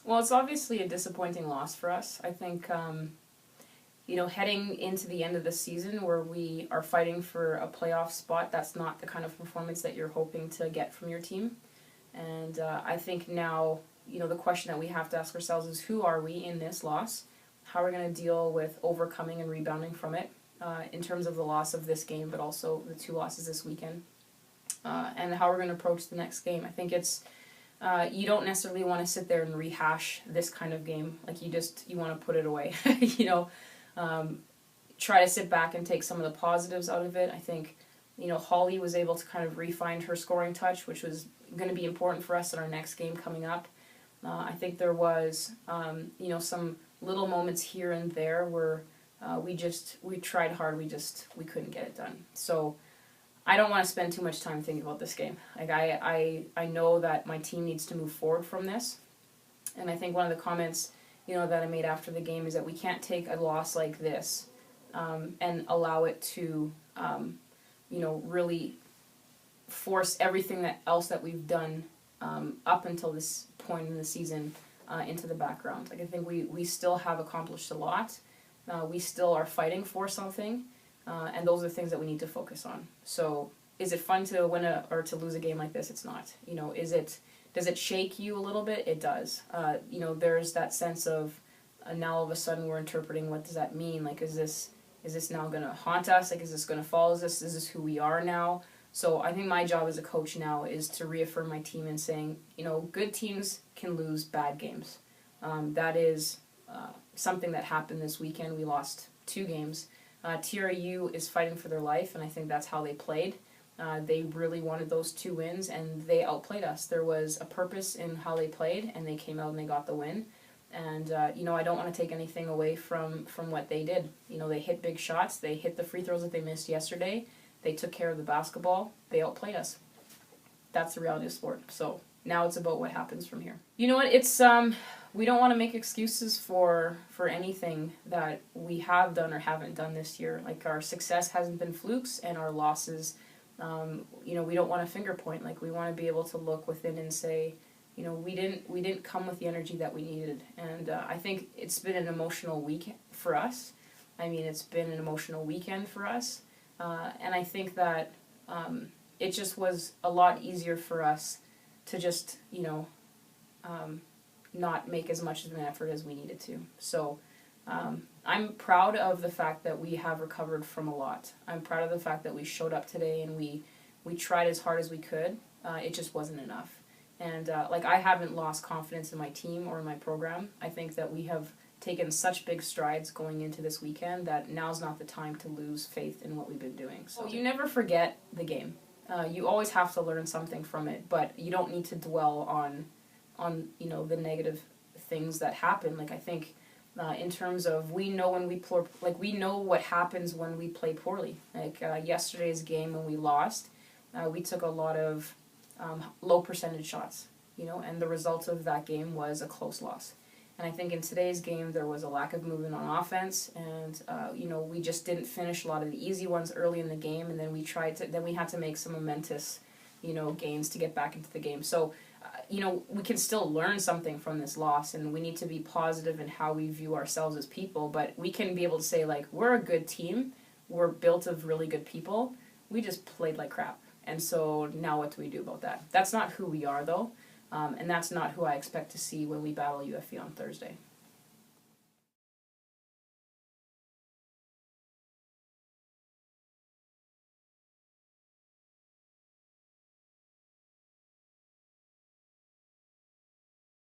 Well, it's obviously a disappointing loss for us. I think, heading into the end of the season where we are fighting for a playoff spot, that's not the kind of performance that you're hoping to get from your team. And I think now, the question that we have to ask ourselves is who are we in this loss? How are we going to deal with overcoming and rebounding from it in terms of the loss of this game, but also the 2 losses this weekend? And how we're going to approach the next game. I think it's you don't necessarily want to sit there and rehash this kind of game. Like you want to put it away. Try to sit back and take some of the positives out of it. I think, Holly was able to kind of refine her scoring touch, which was going to be important for us in our next game coming up. I think there was, some little moments here and there where we tried hard, we couldn't get it done. So I don't want to spend too much time thinking about this game. Like I know that my team needs to move forward from this, and I think one of the comments that I made after the game is that we can't take a loss like this and allow it to really force everything else that we've done up until this point in the season into the background. Like I think we still have accomplished a lot. We still are fighting for something. And those are things that we need to focus on. So, is it fun to win or to lose a game like this? It's not. Does it shake you a little bit? It does. There's that sense of now all of a sudden we're interpreting what does that mean? Like, is this now going to haunt us? Like, is this going to follow us? Is this who we are now? So I think my job as a coach now is to reaffirm my team and saying, good teams can lose bad games. That is something that happened this weekend. We lost 2 games. TRU is fighting for their life, and I think that's how they played. They really wanted those 2 wins, and they outplayed us. There was a purpose in how they played, and they came out and they got the win. And, I don't want to take anything away from what they did. They hit big shots. They hit the free throws that they missed yesterday. They took care of the basketball. They outplayed us. That's the reality of sport. So now it's about what happens from here. You know what? It's we don't want to make excuses for anything that we have done or haven't done this year. Like our success hasn't been flukes, and our losses, we don't want to finger point. Like we want to be able to look within and say, we didn't come with the energy that we needed. And I think it's been an emotional week for us. I mean, it's been an emotional weekend for us. And I think that it just was a lot easier for us to just, not make as much of an effort as we needed to. So I'm proud of the fact that we have recovered from a lot. I'm proud of the fact that we showed up today and we tried as hard as we could. It just wasn't enough. And I haven't lost confidence in my team or in my program. I think that we have taken such big strides going into this weekend that now's not the time to lose faith in what we've been doing. So you never forget the game. You always have to learn something from it, but you don't need to dwell on the negative things that happen. Like I think in terms of we know what happens when we play poorly. Like yesterday's game when we lost, we took a lot of low percentage shots, and the result of that game was a close loss. And I think in today's game there was a lack of movement on offense, and we just didn't finish a lot of the easy ones early in the game, and then we had to make some momentous, gains to get back into the game. So, we can still learn something from this loss, and we need to be positive in how we view ourselves as people, but we can be able to say, like, we're a good team, we're built of really good people, we just played like crap. And so now what do we do about that? That's not who we are, though. And that's not who I expect to see when we battle UFE on Thursday.